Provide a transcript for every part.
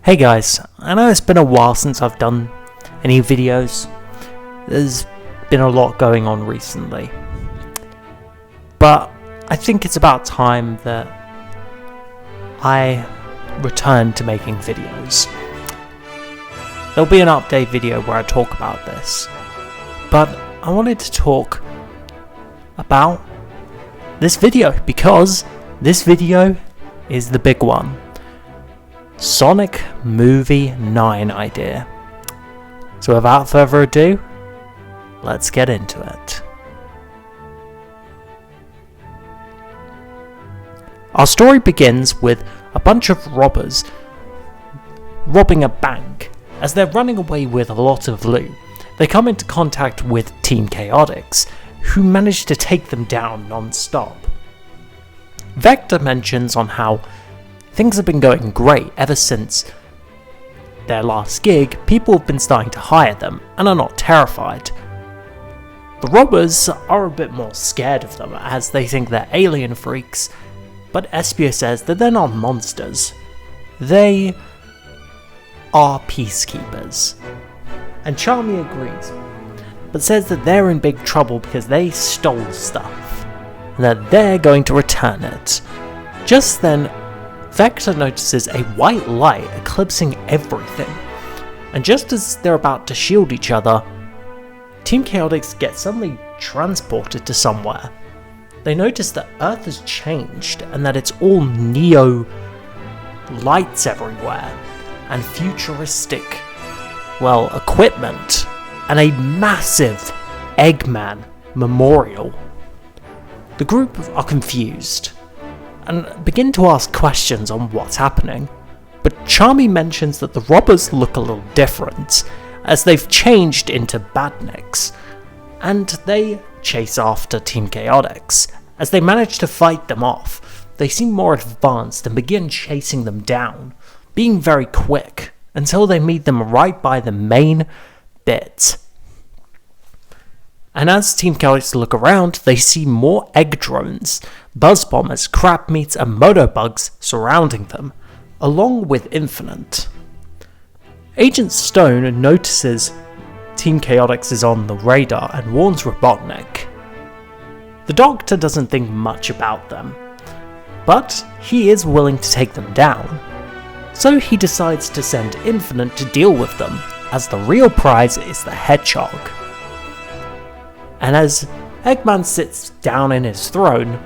Hey guys, I know it's been a while since I've done any videos. There's been a lot going on recently. But I think it's about time that I return to making videos. There'll be an update video where I talk about this. But I wanted to talk about this video because this video is the big one. Sonic Movie 9 idea. So without further ado, let's get into it. Our story begins with a bunch of robbers robbing a bank. As they're running away with a lot of loot, they come into contact with Team Chaotix, who manage to take them down non-stop. Vector mentions on how things have been going great ever since their last gig. People have been starting to hire them and are not terrified. The robbers are a bit more scared of them as they think they're alien freaks, but Espio says that they're not monsters. They are peacekeepers. And Charmy agrees, but says that they're in big trouble because they stole stuff and that they're going to return it. Just then, Vector notices a white light eclipsing everything, and just as they're about to shield each other, Team Chaotix gets suddenly transported to somewhere. They notice that Earth has changed and that it's all neo lights everywhere, and futuristic, equipment, and a massive Eggman memorial. The group are confused and begin to ask questions on what's happening, but Charmy mentions that the robbers look a little different, as they've changed into badniks, and they chase after Team Chaotix. As they manage to fight them off, they seem more advanced and begin chasing them down, being very quick, until they meet them right by the main bit. And as Team Chaotix look around, they see more egg drones, buzz bombers, crab meats, and motobugs surrounding them, along with Infinite. Agent Stone notices Team Chaotix is on the radar and warns Robotnik. The Doctor doesn't think much about them, but he is willing to take them down. So he decides to send Infinite to deal with them, as the real prize is the Hedgehog. And as Eggman sits down in his throne,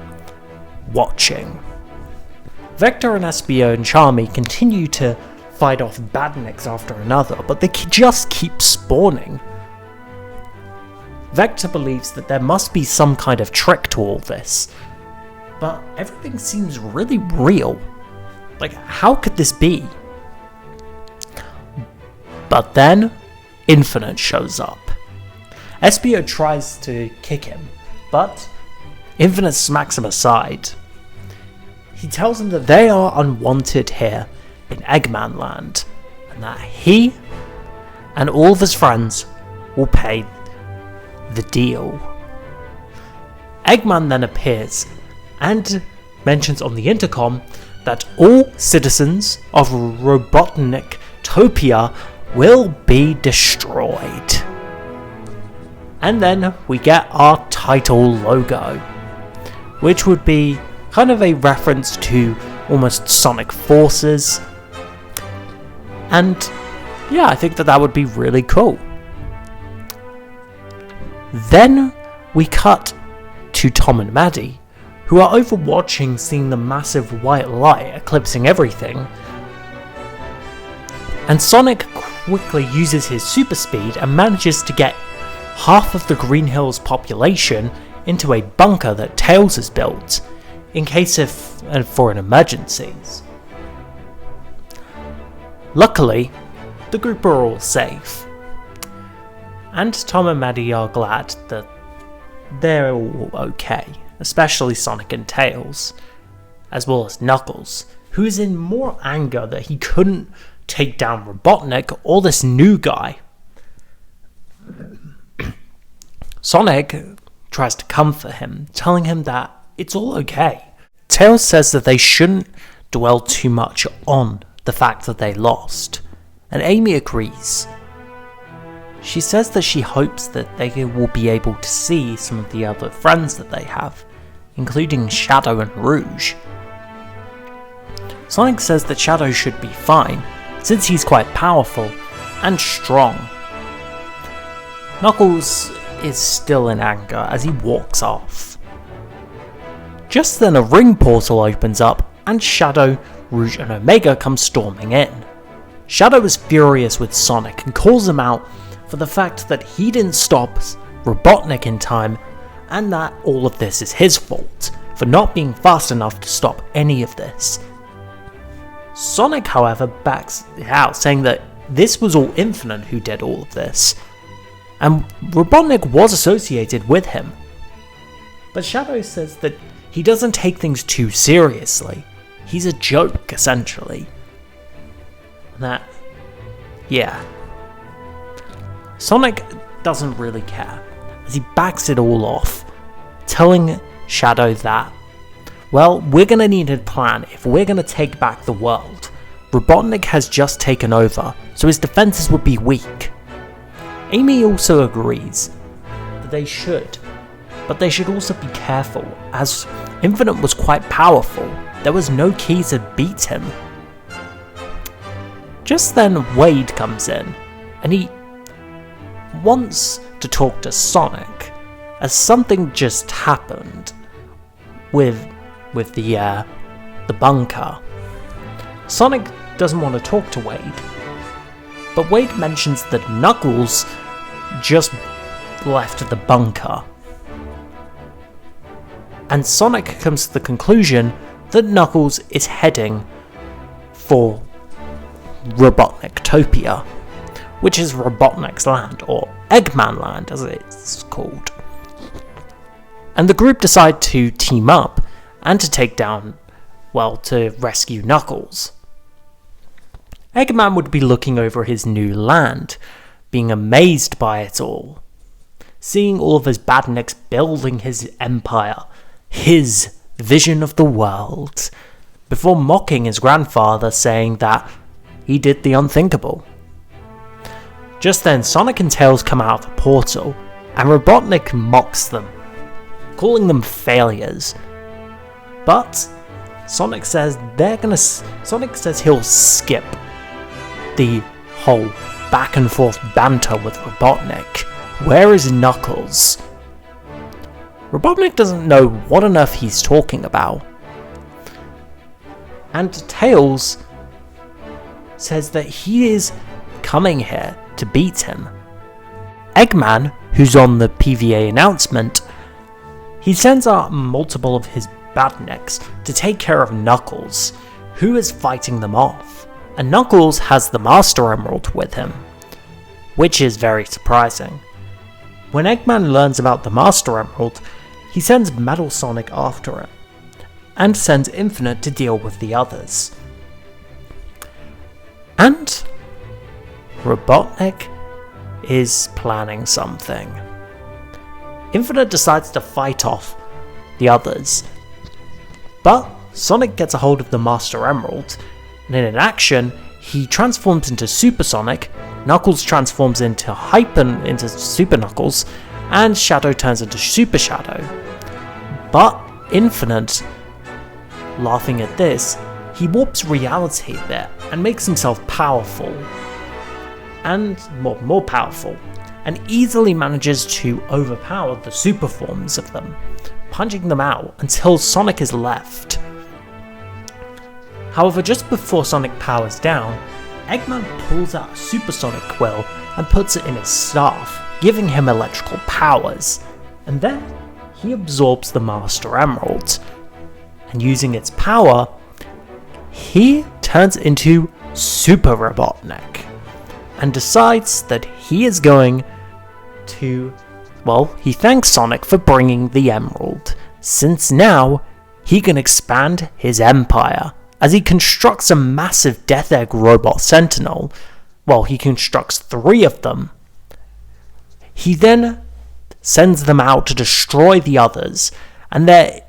watching, Vector and Espio and Charmy continue to fight off badniks after another, but they just keep spawning. Vector believes that there must be some kind of trick to all this, but everything seems really real. How could this be? But then, Infinite shows up. Espio tries to kick him, but Infinite smacks him aside. He tells him that they are unwanted here in Eggman Land, and that he and all of his friends will pay the deal. Eggman then appears and mentions on the intercom that all citizens of Robotnik-topia will be destroyed. And then we get our title logo, which would be kind of a reference to almost Sonic Forces. And yeah, I think that would be really cool. Then we cut to Tom and Maddie, who are overwatching, seeing the massive white light eclipsing everything. And Sonic quickly uses his super speed and manages to get half of the Green Hills population into a bunker that Tails has built, in case for an emergencies. Luckily, the group are all safe, and Tom and Maddie are glad that they're all okay, especially Sonic and Tails, as well as Knuckles, who is in more anger that he couldn't take down Robotnik or this new guy. Sonic tries to comfort him, telling him that it's all okay. Tails says that they shouldn't dwell too much on the fact that they lost, and Amy agrees. She says that she hopes that they will be able to see some of the other friends that they have, including Shadow and Rouge. Sonic says that Shadow should be fine, since he's quite powerful and strong. Knuckles is still in anger as he walks off. Just then a ring portal opens up and Shadow, Rouge and Omega come storming in. Shadow is furious with Sonic and calls him out for the fact that he didn't stop Robotnik in time, and that all of this is his fault for not being fast enough to stop any of this. Sonic, however, backs it out, saying that this was all Infinite who did all of this, and Robotnik was associated with him. But Shadow says that he doesn't take things too seriously. He's a joke, essentially. And Sonic doesn't really care, as he backs it all off, telling Shadow that, well, we're gonna need a plan if we're gonna take back the world. Robotnik has just taken over, so his defenses would be weak. Amy also agrees that they should, but they should also be careful, as Infinite was quite powerful. There was no key to beat him. Just then Wade comes in, and he wants to talk to Sonic, as something just happened with the bunker. Sonic doesn't want to talk to Wade, but Wade mentions that Knuckles just left the bunker. And Sonic comes to the conclusion that Knuckles is heading for Robotniktopia, which is Robotnik's land, or Eggman land as it's called. And the group decide to team up and to take down, to rescue Knuckles. Eggman would be looking over his new land, being amazed by it all, seeing all of his badniks building his empire, his vision of the world, before mocking his grandfather, saying that he did the unthinkable. Just then, Sonic and Tails come out of the portal, and Robotnik mocks them, calling them failures. But Sonic says he'll skip the whole back and forth banter with Robotnik. Where is Knuckles? Robotnik doesn't know what on earth he's talking about. And Tails says that he is coming here to beat him. Eggman, who's on the PVA announcement, he sends out multiple of his badniks to take care of Knuckles, who is fighting them off. And Knuckles has the Master Emerald with him, which is very surprising. When Eggman learns about the Master Emerald, he sends Metal Sonic after it, and sends Infinite to deal with the others. And Robotnik is planning something. Infinite decides to fight off the others, but Sonic gets a hold of the Master Emerald, and in an action, he transforms into Super Sonic, Knuckles transforms into Super Knuckles, and Shadow turns into Super Shadow. But Infinite, laughing at this, he warps reality a bit and makes himself powerful, and more powerful, and easily manages to overpower the super forms of them, punching them out until Sonic is left. However, just before Sonic powers down, Eggman pulls out a supersonic quill and puts it in his staff, giving him electrical powers, and then he absorbs the Master Emerald, and using its power, he turns into Super Robotnik, and decides that he is going to, he thanks Sonic for bringing the Emerald, since now he can expand his empire, as he constructs a massive Death Egg robot Sentinel. He constructs 3 of them. He then sends them out to destroy the others, and they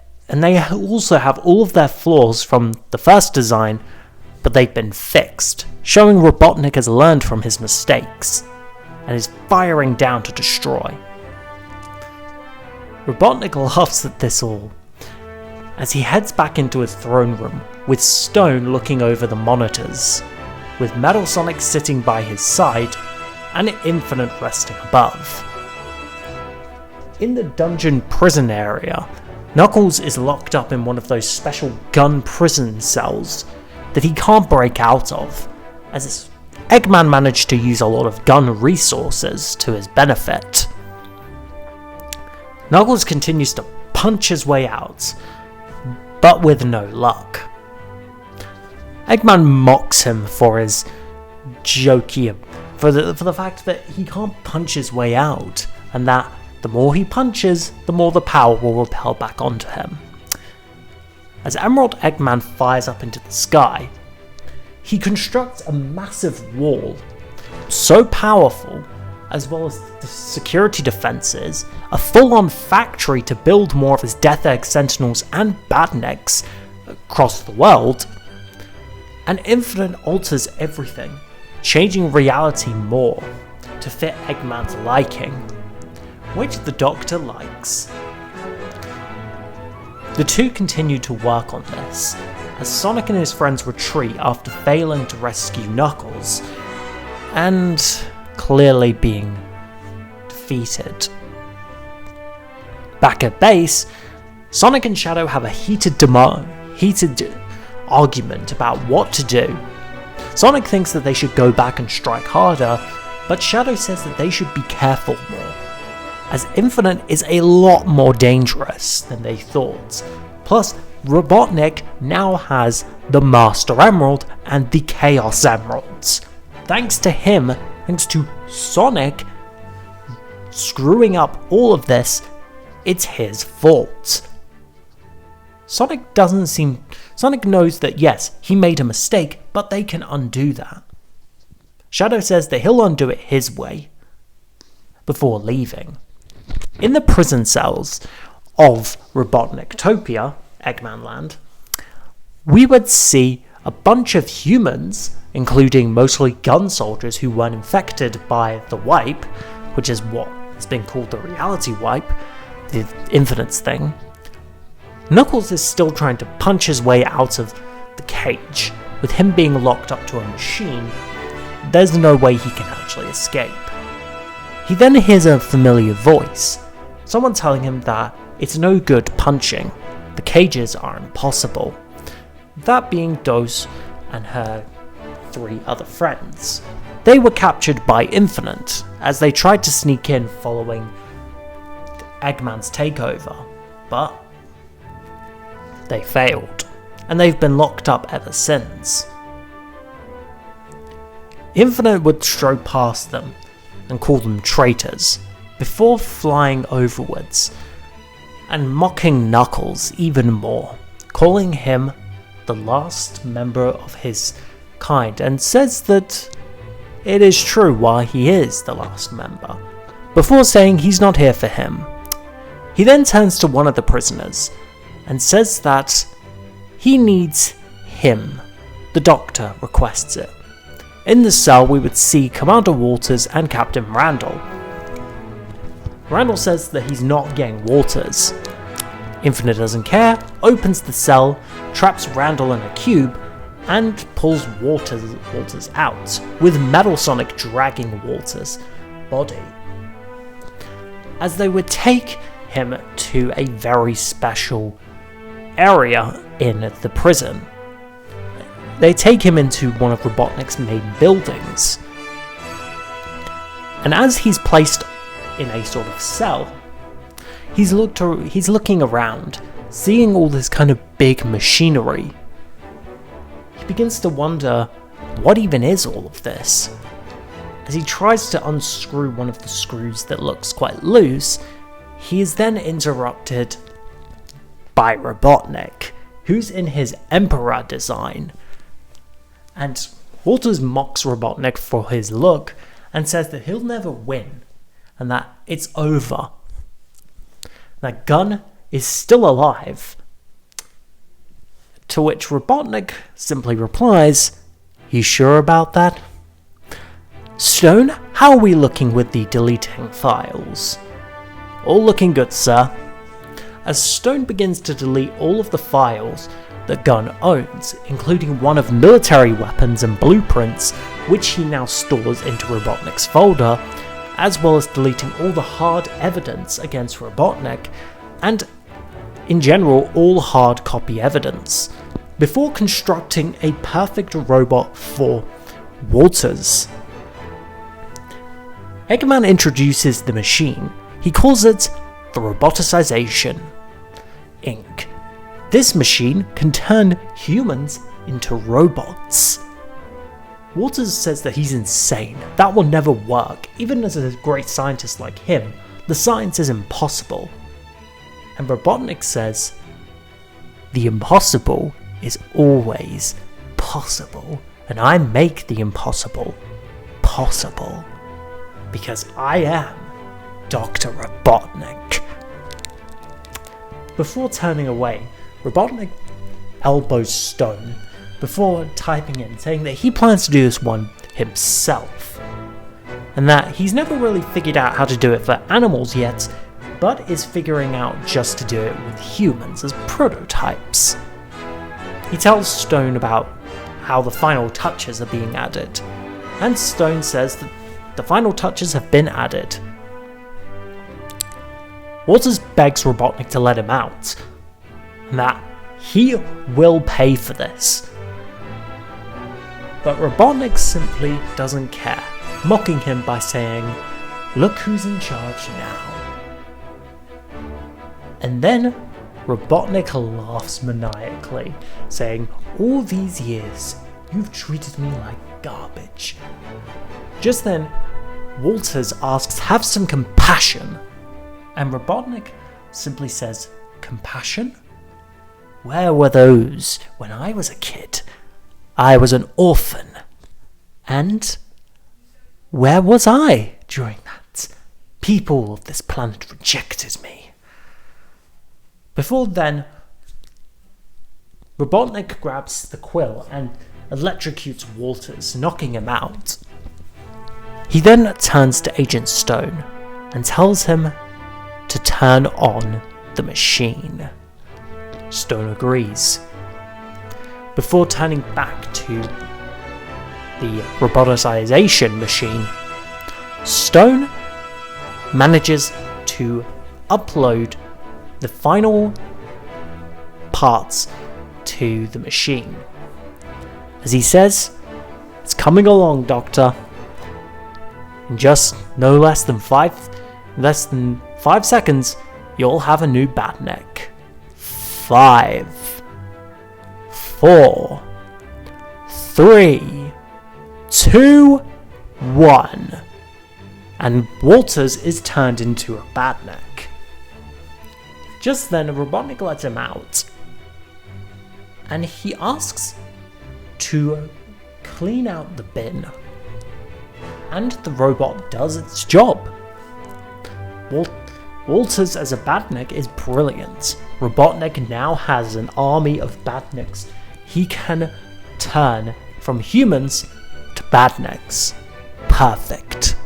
also have all of their flaws from the first design but they've been fixed, showing Robotnik has learned from his mistakes, and is firing down to destroy. Robotnik laughs at this all, as he heads back into his throne room, with Stone looking over the monitors, with Metal Sonic sitting by his side, and Infinite resting above. In the dungeon prison area, Knuckles is locked up in one of those special gun prison cells that he can't break out of, as Eggman managed to use a lot of gun resources to his benefit. Knuckles continues to punch his way out, but with no luck. Eggman mocks him for his jokey, for the fact that he can't punch his way out, and that the more he punches, the more the power will repel back onto him. As Emerald Eggman fires up into the sky, he constructs a massive wall, so powerful, as well as the security defenses, a full-on factory to build more of his Death Egg Sentinels and Badniks across the world, and Infinite alters everything, changing reality more to fit Eggman's liking, which the Doctor likes. The two continue to work on this, as Sonic and his friends retreat after failing to rescue Knuckles, and clearly being defeated. Back at base, Sonic and Shadow have a heated argument about what to do. Sonic thinks that they should go back and strike harder, but Shadow says that they should be careful more, as Infinite is a lot more dangerous than they thought. Plus, Robotnik now has the Master Emerald and the Chaos Emeralds. Thanks to Sonic screwing up all of this, it's his fault. Sonic knows that yes, he made a mistake, but they can undo that. Shadow says that he'll undo it his way before leaving. In the prison cells of Robotniktopia, Eggman Land, we would see a bunch of humans, including mostly gun soldiers who weren't infected by the wipe, which is what has been called the reality wipe, the Infinite's thing. Knuckles is still trying to punch his way out of the cage. With him being locked up to a machine, there's no way he can actually escape. He then hears a familiar voice, someone telling him that it's no good punching, the cages are impossible. That being Dose and her 3 other friends. They were captured by Infinite as they tried to sneak in following Eggman's takeover, but they failed, and they've been locked up ever since. Infinite would stroll past them and call them traitors, before flying overwards and mocking Knuckles even more, calling him the last member of his kind, and says that it is true why he is the last member, before saying he's not here for him. He then turns to one of the prisoners and says that he needs him. The Doctor requests it. In the cell we would see Commander Walters and Captain Randall. Randall says that he's not getting Walters. Infinite doesn't care, opens the cell, traps Randall in a cube, and pulls Walters out, with Metal Sonic dragging Walters' body. As they would take him to a very special area in the prison. They take him into one of Robotnik's main buildings. And as he's placed in a sort of cell, he's looking around, seeing all this kind of big machinery. He begins to wonder, what even is all of this? As he tries to unscrew one of the screws that looks quite loose, he is then interrupted by Robotnik, who's in his Emperor design. And Walters mocks Robotnik for his look and says that he'll never win and that it's over. That Gunn is still alive To which Robotnik simply replies, "You sure about that?" "Stone, how are we looking with the deleting files?" "All looking good, sir." As Stone begins to delete all of the files that Gunn owns, including one of military weapons and blueprints, which he now stores into Robotnik's folder, as well as deleting all the hard evidence against Robotnik, and in general all hard copy evidence, before constructing a perfect robot for Walters. Eggman introduces the machine. He calls it the Robotization, Inc. This machine can turn humans into robots. Walters says that he's insane. That will never work. Even as a great scientist like him, the science is impossible. And Robotnik says, "The impossible is always possible, and I make the impossible possible, because I am Dr. Robotnik." Before turning away, Robotnik elbows Stone before typing in, saying that he plans to do this one himself, and that he's never really figured out how to do it for animals yet, but is figuring out just to do it with humans as prototypes. He tells Stone about how the final touches are being added, and Stone says that the final touches have been added. Walters begs Robotnik to let him out, and that he will pay for this. But Robotnik simply doesn't care, mocking him by saying, "Look who's in charge now." And then Robotnik laughs maniacally, saying, "All these years, you've treated me like garbage." Just then, Walters asks, "Have some compassion." And Robotnik simply says, "Compassion? Where were those when I was a kid? I was an orphan. And where was I during that? People of this planet rejected me." Before then, Robotnik grabs the quill and electrocutes Walters, knocking him out. He then turns to Agent Stone and tells him to turn on the machine. Stone agrees. Before turning back to the Robotization machine, Stone manages to upload the final parts to the machine. As he says, "It's coming along, Doctor. In just no less than five seconds, you'll have a new Batnik. 5, 4, 3, 2, 1. And Walters is turned into a Batnik. Just then, Robotnik lets him out, and he asks to clean out the bin. And the robot does its job. Walters as a Batnik is brilliant. Robotnik now has an army of Batniks. He can turn from humans to Batniks. Perfect.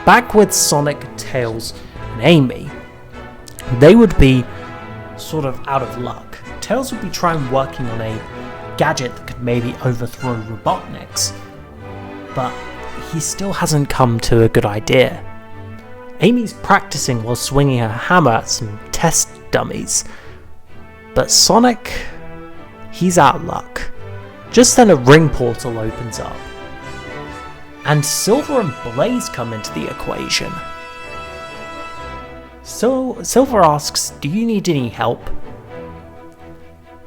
Back with Sonic, Tails, and Amy, they would be sort of out of luck. Tails would be trying working on a gadget that could maybe overthrow Robotnik's, but he still hasn't come to a good idea. Amy's practicing while swinging her hammer at some test dummies, but Sonic, he's out of luck. Just then a ring portal opens up, and Silver and Blaze come into the equation. So Silver asks, "Do you need any help?"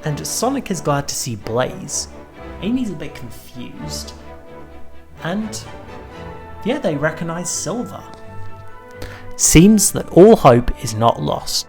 And Sonic is glad to see Blaze. Amy's a bit confused, and yeah, they recognize Silver. Seems that all hope is not lost.